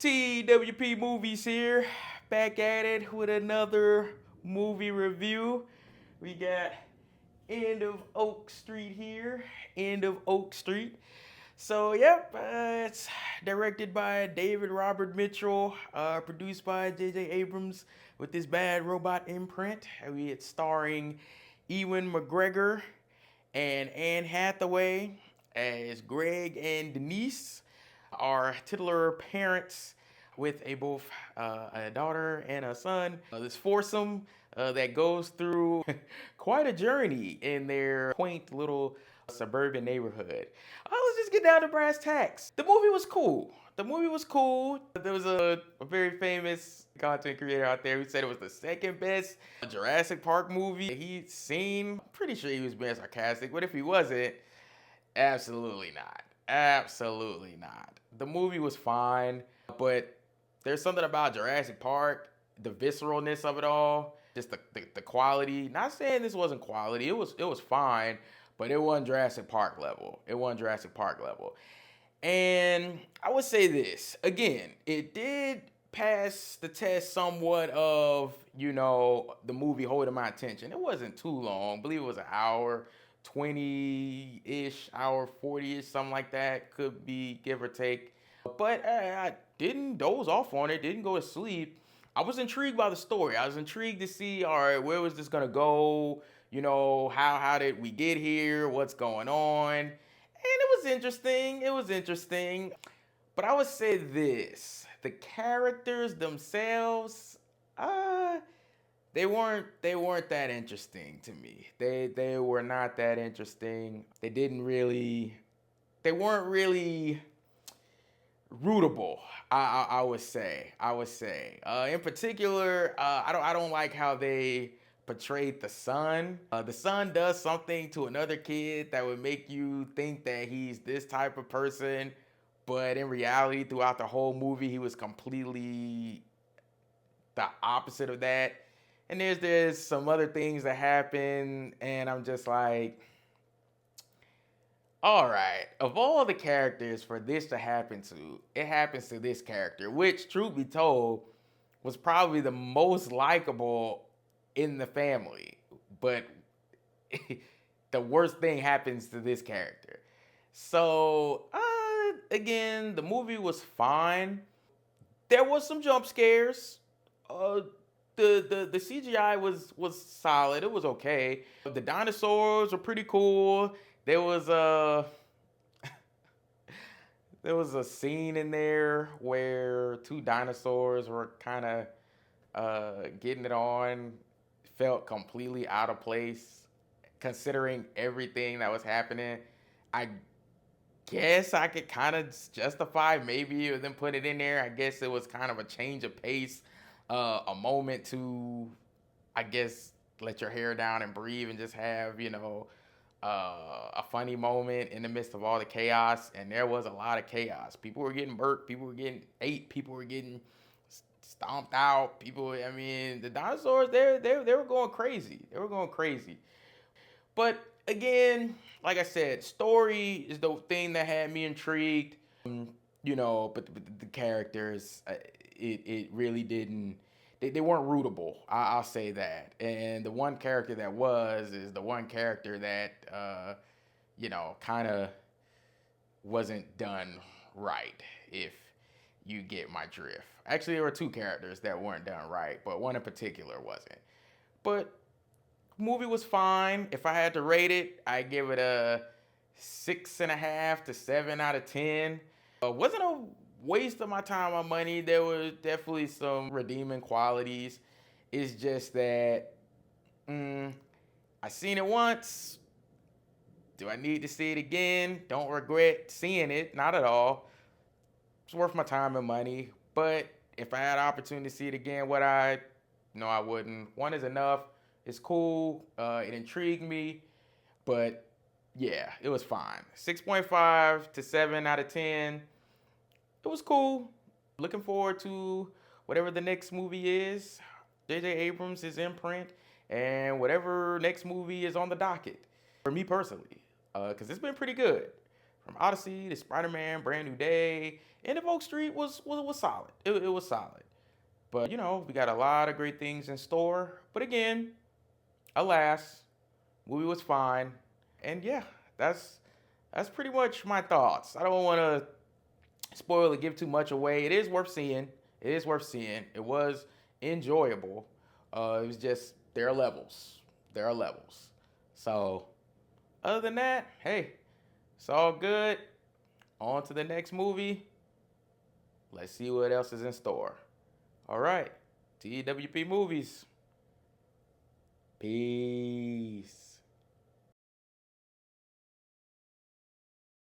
TWP Movies here, back at it with another movie review. We got End of Oak Street here, End of Oak Street. So, yep, it's directed by David Robert Mitchell, produced by J.J. Abrams with this bad robot imprint. It's starring Ewan McGregor and Anne Hathaway as Greg and Denise, are titular parents with a daughter and a son. This foursome that goes through quite a journey in their quaint little suburban neighborhood. Let's just get down to brass tacks. The movie was cool. The movie was cool. There was a very famous content creator out there who said it was the second best Jurassic Park movie he'd seen. I'm pretty sure he was being sarcastic, but if he wasn't, absolutely not. Absolutely not. The movie was fine, but there's something about Jurassic Park, the visceralness of it all, just the quality. Not saying this wasn't quality. It was fine, but it wasn't Jurassic Park level. It wasn't Jurassic Park level. And I would say this, again, it did pass the test somewhat of, the movie holding my attention. It wasn't too long. I believe it was an hour 20-ish, hour 40-ish, something like that. Could be give or take. But I didn't doze off on it, didn't go to sleep. I was intrigued by the story. I was intrigued to see, all right, where was this gonna go? How did we get here? What's going on? And it was interesting. It was interesting. But I would say this: the characters themselves, they weren't that interesting to me. They were not that interesting. They weren't really rootable. I would say. In particular, I don't like how they portrayed the son. The son does something to another kid that would make you think that he's this type of person, but in reality, throughout the whole movie, he was completely the opposite of that. And there's some other things that happen, and I'm just like, all right, of all the characters for this to happen to, it happens to this character, which, truth be told, was probably the most likable in the family. But the worst thing happens to this character. So, again, the movie was fine. There was some jump scares. The CGI was solid. It was okay. The dinosaurs were pretty cool. There was a scene in there where two dinosaurs were kind of getting it on. Felt completely out of place considering everything that was happening. I guess I could kind of justify maybe them put it in there. I guess it was kind of a change of pace, a moment to, I guess, let your hair down and breathe and just have, a funny moment in the midst of all the chaos. And there was a lot of chaos. People were getting burnt. People were getting ate. People were getting stomped out. The dinosaurs, they were going crazy. They were going crazy. But again, like I said, story is the thing that had me intrigued. But the characters, it really didn't. They weren't rootable. I'll say that. And the one character that is the one character that, kind of wasn't done right, if you get my drift. Actually, there were two characters that weren't done right, but one in particular wasn't. But movie was fine. If I had to rate it, I'd give it a 6.5 to 7 out of 10. Wasn't a waste of my time, my money. There was definitely some redeeming qualities. It's just that I seen it once. Do I need to see it again? Don't regret seeing it, not at all. It's worth my time and money. But if I had an opportunity to see it again, no, I wouldn't. One is enough. It's cool. It intrigued me. But yeah, it was fine. 6.5 to 7 out of 10. It was cool. Looking forward to whatever the next movie is. J.J. Abrams, his imprint, and whatever next movie is on the docket. For me personally, because it's been pretty good. from Odyssey to Spider-Man, Brand New Day, End of Oak Street was solid. It was solid. But we got a lot of great things in store. But again, alas, movie was fine. And yeah, that's pretty much my thoughts. I don't want to spoil or give too much away. It is worth seeing. It is worth seeing. It was enjoyable. It was just there are levels. There are levels. So other than that, hey, it's all good. On to the next movie. Let's see what else is in store. All right. TWP Movies. Peace.